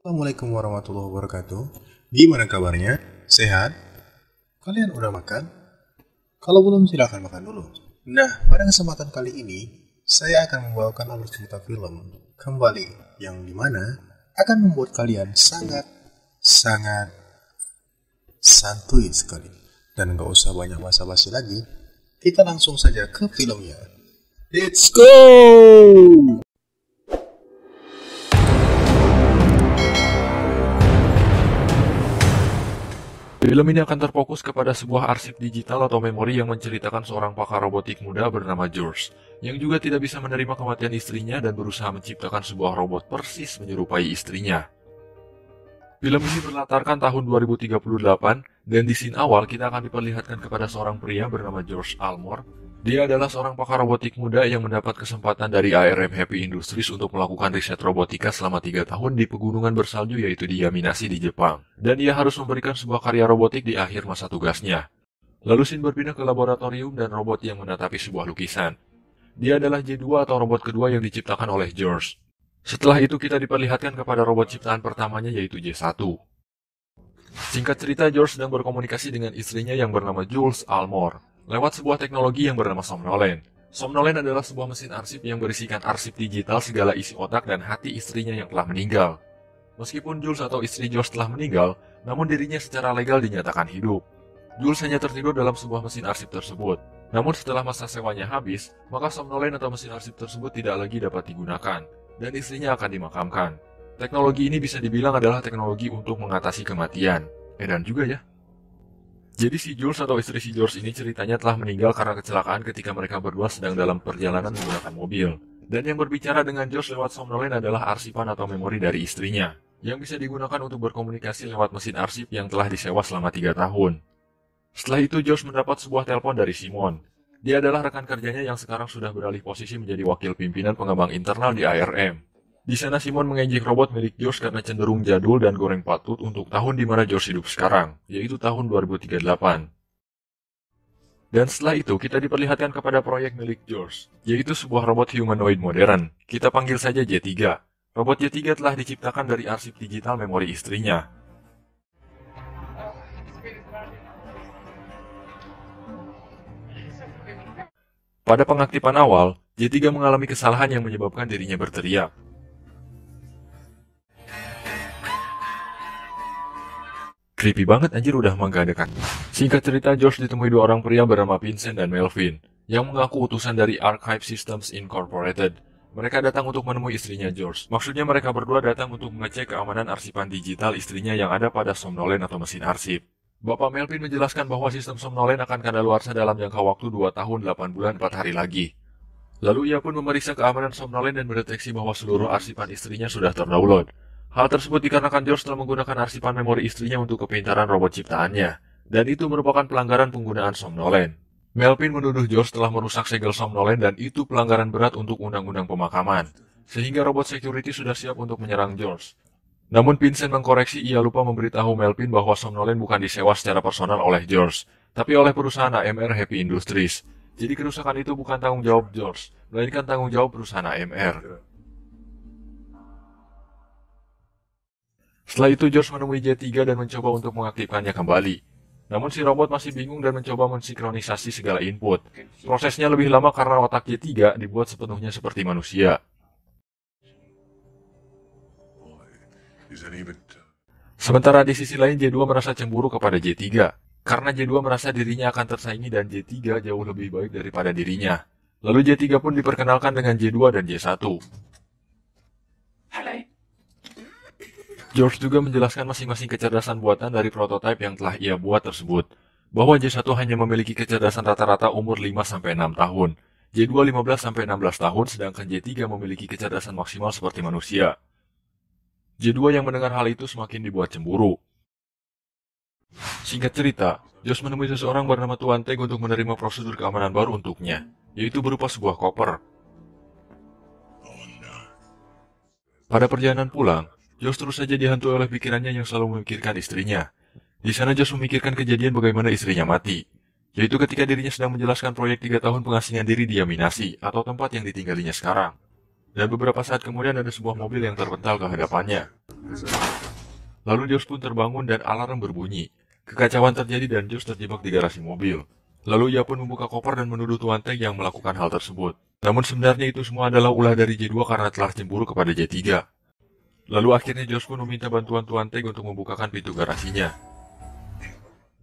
Assalamualaikum warahmatullahi wabarakatuh. Gimana kabarnya? Sehat? Kalian udah makan? Kalau belum silahkan makan dulu. Nah, pada kesempatan kali ini, saya akan membawakan alur cerita film kembali, yang dimana akan membuat kalian sangat santuy sekali. Dan nggak usah banyak basa-basi lagi, kita langsung saja ke filmnya. Let's go! Film ini akan terfokus kepada sebuah arsip digital atau memori yang menceritakan seorang pakar robotik muda bernama George, yang juga tidak bisa menerima kematian istrinya dan berusaha menciptakan sebuah robot persis menyerupai istrinya. Film ini berlatarkan tahun 2038, dan di scene awal kita akan diperlihatkan kepada seorang pria bernama George Almore. Dia adalah seorang pakar robotik muda yang mendapat kesempatan dari ARM Happy Industries untuk melakukan riset robotika selama 3 tahun di pegunungan bersalju, yaitu di Yaminasi di Jepang. Dan ia harus memberikan sebuah karya robotik di akhir masa tugasnya. Lalu scene berpindah ke laboratorium dan robot yang menatapi sebuah lukisan. Dia adalah J2 atau robot kedua yang diciptakan oleh George. Setelah itu kita diperlihatkan kepada robot ciptaan pertamanya, yaitu J1. Singkat cerita, George sedang berkomunikasi dengan istrinya yang bernama Jules Almore lewat sebuah teknologi yang bernama Somnolen. Somnolen adalah sebuah mesin arsip yang berisikan arsip digital segala isi otak dan hati istrinya yang telah meninggal. Meskipun Jules atau istri George telah meninggal, namun dirinya secara legal dinyatakan hidup. Jules hanya tertidur dalam sebuah mesin arsip tersebut. Namun setelah masa sewanya habis, maka Somnolen atau mesin arsip tersebut tidak lagi dapat digunakan, dan istrinya akan dimakamkan. Teknologi ini bisa dibilang adalah teknologi untuk mengatasi kematian. Edan juga ya. Jadi si Jules atau istri si George ini ceritanya telah meninggal karena kecelakaan ketika mereka berdua sedang dalam perjalanan menggunakan mobil. Dan yang berbicara dengan George lewat Somnolen adalah arsipan atau memori dari istrinya, yang bisa digunakan untuk berkomunikasi lewat mesin arsip yang telah disewa selama 3 tahun. Setelah itu George mendapat sebuah telepon dari Simon. Dia adalah rekan kerjanya yang sekarang sudah beralih posisi menjadi wakil pimpinan pengembang internal di ARM. Di sana Simon mengejek robot milik George karena cenderung jadul dan goreng patut untuk tahun di mana George hidup sekarang, yaitu tahun 2038. Dan setelah itu kita diperlihatkan kepada proyek milik George, yaitu sebuah robot humanoid modern. Kita panggil saja J3. Robot J3 telah diciptakan dari arsip digital memori istrinya. Pada pengaktifan awal, J3 mengalami kesalahan yang menyebabkan dirinya berteriak. Creepy banget anjir, udah mah gak ada kaki. Singkat cerita, George ditemui 2 orang pria bernama Vincent dan Melvin, yang mengaku utusan dari Archive Systems Incorporated. Mereka datang untuk menemui istrinya George. Maksudnya mereka berdua datang untuk mengecek keamanan arsipan digital istrinya yang ada pada Somnolen atau mesin arsip. Bapak Melvin menjelaskan bahwa sistem Somnolen akan kadaluarsa dalam jangka waktu 2 tahun 8 bulan 4 hari lagi. Lalu ia pun memeriksa keamanan Somnolen dan mendeteksi bahwa seluruh arsipan istrinya sudah terdownload. Hal tersebut dikarenakan George telah menggunakan arsipan memori istrinya untuk kepintaran robot ciptaannya, dan itu merupakan pelanggaran penggunaan Somnolen. Melvin menuduh George telah merusak segel Somnolen dan itu pelanggaran berat untuk undang-undang pemakaman, sehingga robot security sudah siap untuk menyerang George. Namun Vincent mengkoreksi, ia lupa memberitahu Melvin bahwa Somnolen bukan disewa secara personal oleh George, tapi oleh perusahaan AMR Happy Industries. Jadi kerusakan itu bukan tanggung jawab George, melainkan tanggung jawab perusahaan AMR. Setelah itu George menemui J3 dan mencoba untuk mengaktifkannya kembali. Namun si robot masih bingung dan mencoba mensinkronisasi segala input. Prosesnya lebih lama karena otak J3 dibuat sepenuhnya seperti manusia. Sementara di sisi lain J2 merasa cemburu kepada J3, karena J2 merasa dirinya akan tersaingi dan J3 jauh lebih baik daripada dirinya. Lalu J3 pun diperkenalkan dengan J2 dan J1. George juga menjelaskan masing-masing kecerdasan buatan dari prototipe yang telah ia buat tersebut, bahwa J1 hanya memiliki kecerdasan rata-rata umur 5-6 tahun, J2 15-16 tahun, sedangkan J3 memiliki kecerdasan maksimal seperti manusia. J2 yang mendengar hal itu semakin dibuat cemburu. Singkat cerita, George menemui seseorang bernama Tuan Teg untuk menerima prosedur keamanan baru untuknya, yaitu berupa sebuah koper. Pada perjalanan pulang, George terus saja dihantui oleh pikirannya yang selalu memikirkan istrinya. Di sana George memikirkan kejadian bagaimana istrinya mati, yaitu ketika dirinya sedang menjelaskan proyek 3 tahun pengasingan diri di Yaminasi, atau tempat yang ditinggalinya sekarang. Dan beberapa saat kemudian ada sebuah mobil yang terpental ke hadapannya. Lalu George pun terbangun dan alarm berbunyi. Kekacauan terjadi dan George terjebak di garasi mobil. Lalu ia pun membuka koper dan menuduh Tuan Teng yang melakukan hal tersebut. Namun sebenarnya itu semua adalah ulah dari J2 karena telah cemburu kepada J3. Lalu akhirnya George pun meminta bantuan Tuan Teng untuk membukakan pintu garasinya.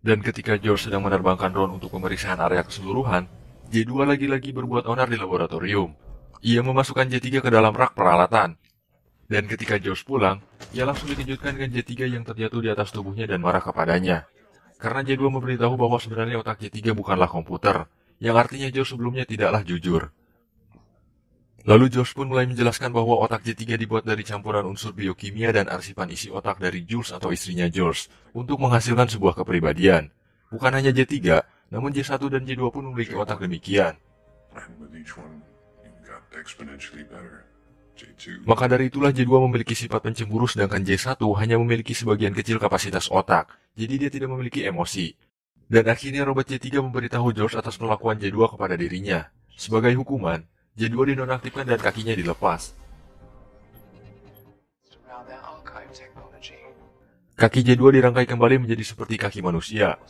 Dan ketika George sedang menerbangkan drone untuk pemeriksaan area keseluruhan, J2 lagi-lagi berbuat onar di laboratorium. Ia memasukkan J3 ke dalam rak peralatan. Dan ketika George pulang, ia langsung dikejutkan dengan J3 yang terjatuh di atas tubuhnya dan marah kepadanya. Karena J2 memberitahu bahwa sebenarnya otak J3 bukanlah komputer, yang artinya George sebelumnya tidaklah jujur. Lalu George pun mulai menjelaskan bahwa otak J3 dibuat dari campuran unsur biokimia dan arsipan isi otak dari Jules atau istrinya George untuk menghasilkan sebuah kepribadian. Bukan hanya J3, namun J1 dan J2 pun memiliki otak demikian. Maka dari itulah J2 memiliki sifat pencemburu sedangkan J1 hanya memiliki sebagian kecil kapasitas otak, jadi dia tidak memiliki emosi. Dan akhirnya robot J3 memberitahu George atas perlakuan J2 kepada dirinya. Sebagai hukuman, J2 dinonaktifkan dan kakinya dilepas. Kaki J2 dirangkai kembali menjadi seperti kaki manusia.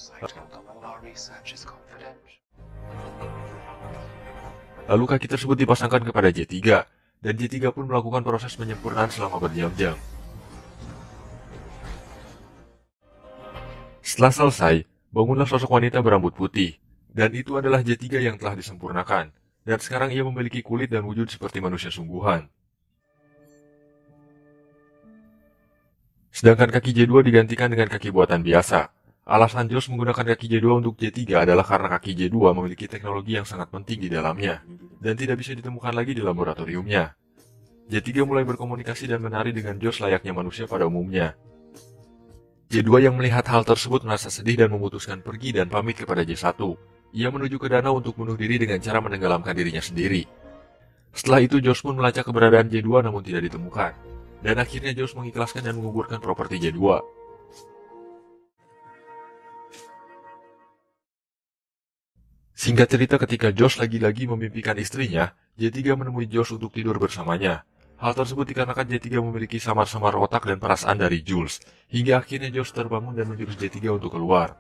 Lalu kaki tersebut dipasangkan kepada J3, dan J3 pun melakukan proses penyempurnaan selama berjam-jam. Setelah selesai, bangunlah sosok wanita berambut putih, dan itu adalah J3 yang telah disempurnakan, dan sekarang ia memiliki kulit dan wujud seperti manusia sungguhan. Sedangkan kaki J2 digantikan dengan kaki buatan biasa. Alasan George menggunakan kaki J2 untuk J3 adalah karena kaki J2 memiliki teknologi yang sangat penting di dalamnya, dan tidak bisa ditemukan lagi di laboratoriumnya. J3 mulai berkomunikasi dan menari dengan George layaknya manusia pada umumnya. J2 yang melihat hal tersebut merasa sedih dan memutuskan pergi dan pamit kepada J1. Ia menuju ke danau untuk bunuh diri dengan cara menenggelamkan dirinya sendiri. Setelah itu George pun melacak keberadaan J2 namun tidak ditemukan. Dan akhirnya George mengikhlaskan dan menguburkan properti J2. Singkat cerita, ketika George lagi-lagi memimpikan istrinya, J3 menemui George untuk tidur bersamanya. Hal tersebut dikarenakan J3 memiliki samar-samar otak dan perasaan dari Jules, hingga akhirnya George terbangun dan menjurus J3 untuk keluar.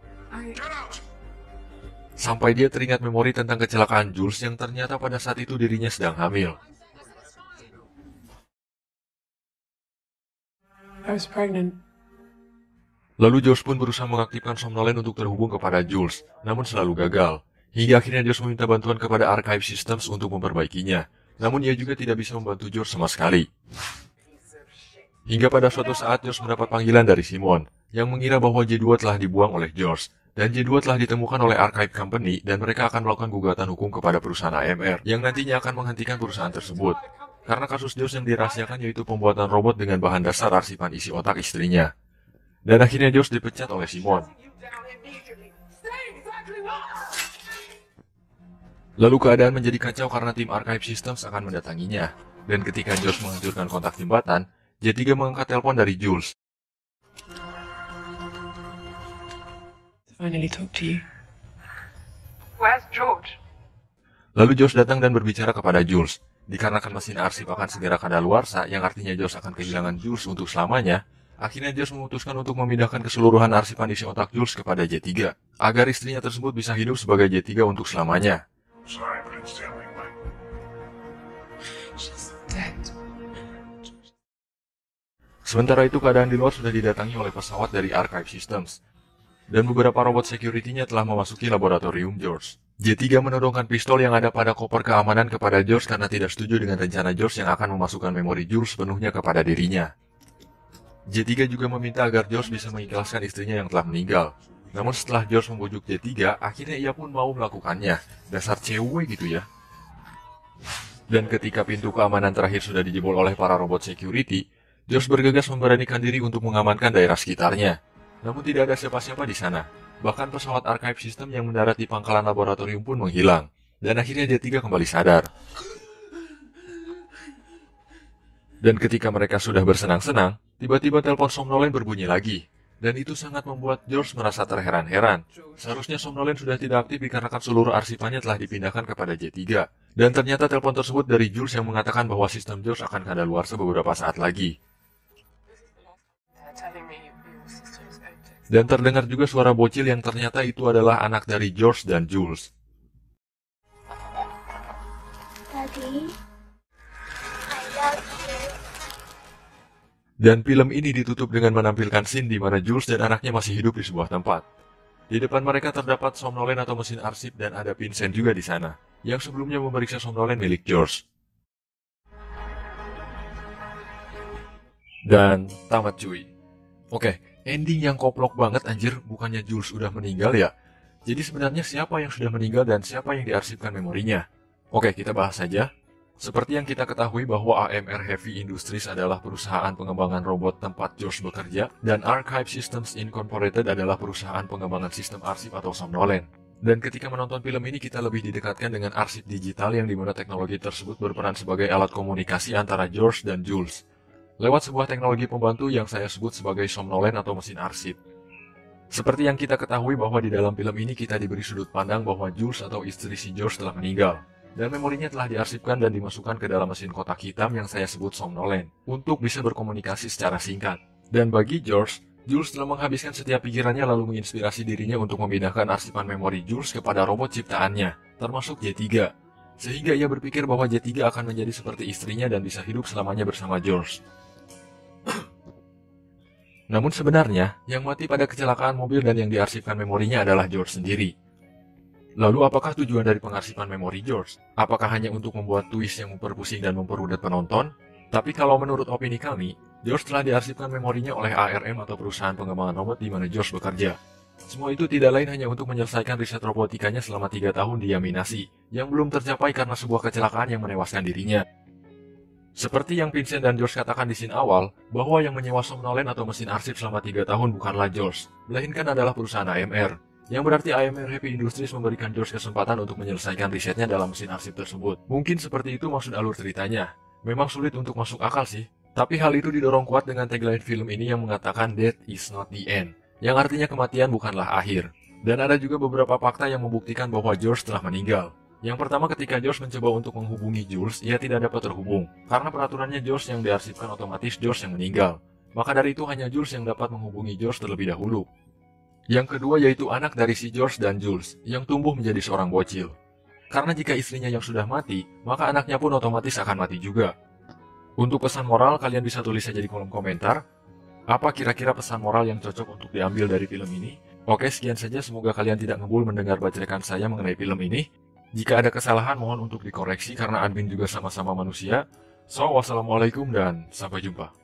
Sampai dia teringat memori tentang kecelakaan Jules yang ternyata pada saat itu dirinya sedang hamil. I was pregnant. Lalu George pun berusaha mengaktifkan Somnolen untuk terhubung kepada Jules, namun selalu gagal. Hingga akhirnya George meminta bantuan kepada Archive Systems untuk memperbaikinya. Namun ia juga tidak bisa membantu George sama sekali. Hingga pada suatu saat George mendapat panggilan dari Simon, yang mengira bahwa J2 telah dibuang oleh George. Dan J2 telah ditemukan oleh Archive Company dan mereka akan melakukan gugatan hukum kepada perusahaan AMR, yang nantinya akan menghentikan perusahaan tersebut. Karena kasus George yang dirahasiakan yaitu pembuatan robot dengan bahan dasar arsipan isi otak istrinya. Dan akhirnya George dipecat oleh Simon. Lalu keadaan menjadi kacau karena tim Archive Systems akan mendatanginya. Dan ketika George menghancurkan kontak jembatan, J3 mengangkat telepon dari Jules. Finally talk to you. Where's George? Lalu George datang dan berbicara kepada Jules. Dikarenakan mesin arsip akan segera kadaluarsa, yang artinya George akan kehilangan Jules untuk selamanya, akhirnya George memutuskan untuk memindahkan keseluruhan arsipan isi otak Jules kepada J3, agar istrinya tersebut bisa hidup sebagai J3 untuk selamanya. She's dead. Sementara itu keadaan di luar sudah didatangi oleh pesawat dari Archive Systems, dan beberapa robot security-nya telah memasuki laboratorium George. J3 menodongkan pistol yang ada pada koper keamanan kepada George karena tidak setuju dengan rencana George yang akan memasukkan memori Jules sepenuhnya kepada dirinya. J3 juga meminta agar George bisa mengikhlaskan istrinya yang telah meninggal. Namun setelah George membujuk J3, akhirnya ia pun mau melakukannya. Dasar cewek gitu ya. Dan ketika pintu keamanan terakhir sudah dijebol oleh para robot security, George bergegas memberanikan diri untuk mengamankan daerah sekitarnya. Namun tidak ada siapa-siapa di sana. Bahkan pesawat Archive System yang mendarat di pangkalan laboratorium pun menghilang. Dan akhirnya J3 kembali sadar. Dan ketika mereka sudah bersenang-senang, tiba-tiba telepon Somnolen berbunyi lagi. Dan itu sangat membuat George merasa terheran-heran. Seharusnya somnolen sudah tidak aktif dikarenakan seluruh arsipannya telah dipindahkan kepada J3. Dan ternyata telepon tersebut dari Jules yang mengatakan bahwa sistem George akan kadaluarsa beberapa saat lagi. They're telling me your system's active. Dan terdengar juga suara bocil yang ternyata itu adalah anak dari George dan Jules. Daddy, I love you. Dan film ini ditutup dengan menampilkan scene di mana Jules dan anaknya masih hidup di sebuah tempat. Di depan mereka terdapat somnolen atau mesin arsip dan ada Vincent juga di sana, yang sebelumnya memeriksa somnolen milik George. Dan tamat cuy. Oke, ending yang koplok banget anjir, bukannya Jules udah meninggal ya? Jadi sebenarnya siapa yang sudah meninggal dan siapa yang diarsipkan memorinya? Oke, kita bahas saja. Seperti yang kita ketahui bahwa AMR Heavy Industries adalah perusahaan pengembangan robot tempat George bekerja, dan Archive Systems Incorporated adalah perusahaan pengembangan sistem arsip atau somnolen. Dan ketika menonton film ini kita lebih didekatkan dengan arsip digital yang dimana teknologi tersebut berperan sebagai alat komunikasi antara George dan Jules, lewat sebuah teknologi pembantu yang saya sebut sebagai somnolen atau mesin arsip. Seperti yang kita ketahui bahwa di dalam film ini kita diberi sudut pandang bahwa Jules atau istri si George telah meninggal. Dan memorinya telah diarsipkan dan dimasukkan ke dalam mesin kotak hitam yang saya sebut somnolen, untuk bisa berkomunikasi secara singkat. Dan bagi George, Jules telah menghabiskan setiap pikirannya lalu menginspirasi dirinya untuk memindahkan arsipan memori Jules kepada robot ciptaannya, termasuk J3. Sehingga ia berpikir bahwa J3 akan menjadi seperti istrinya dan bisa hidup selamanya bersama George. Namun sebenarnya, yang mati pada kecelakaan mobil dan yang diarsipkan memorinya adalah George sendiri. Lalu apakah tujuan dari pengarsipan memori George? Apakah hanya untuk membuat twist yang memperpusing dan memperudat penonton? Tapi kalau menurut opini kami, George telah diarsipkan memorinya oleh ARM atau perusahaan pengembangan robot di mana George bekerja. Semua itu tidak lain hanya untuk menyelesaikan riset robotikanya selama 3 tahun di Yaminasi, yang belum tercapai karena sebuah kecelakaan yang menewaskan dirinya. Seperti yang Vincent dan George katakan di scene awal, bahwa yang menyewa somnolen atau mesin arsip selama 3 tahun bukanlah George, melainkan adalah perusahaan AMR. Yang berarti AMR Heavy Industries memberikan George kesempatan untuk menyelesaikan risetnya dalam mesin arsip tersebut. Mungkin seperti itu maksud alur ceritanya. Memang sulit untuk masuk akal sih. Tapi hal itu didorong kuat dengan tagline film ini yang mengatakan Death is not the end, yang artinya kematian bukanlah akhir. Dan ada juga beberapa fakta yang membuktikan bahwa George telah meninggal. Yang pertama, ketika George mencoba untuk menghubungi Jules, ia tidak dapat terhubung. Karena peraturannya George yang diarsipkan otomatis George yang meninggal. Maka dari itu hanya Jules yang dapat menghubungi George terlebih dahulu. Yang kedua yaitu anak dari si George dan Jules, yang tumbuh menjadi seorang bocil. Karena jika istrinya yang sudah mati, maka anaknya pun otomatis akan mati juga. Untuk pesan moral, kalian bisa tulis saja di kolom komentar. Apa kira-kira pesan moral yang cocok untuk diambil dari film ini? Oke, sekian saja. Semoga kalian tidak ngebul mendengar bacotan saya mengenai film ini. Jika ada kesalahan, mohon untuk dikoreksi karena admin juga sama-sama manusia. So, wassalamualaikum dan sampai jumpa.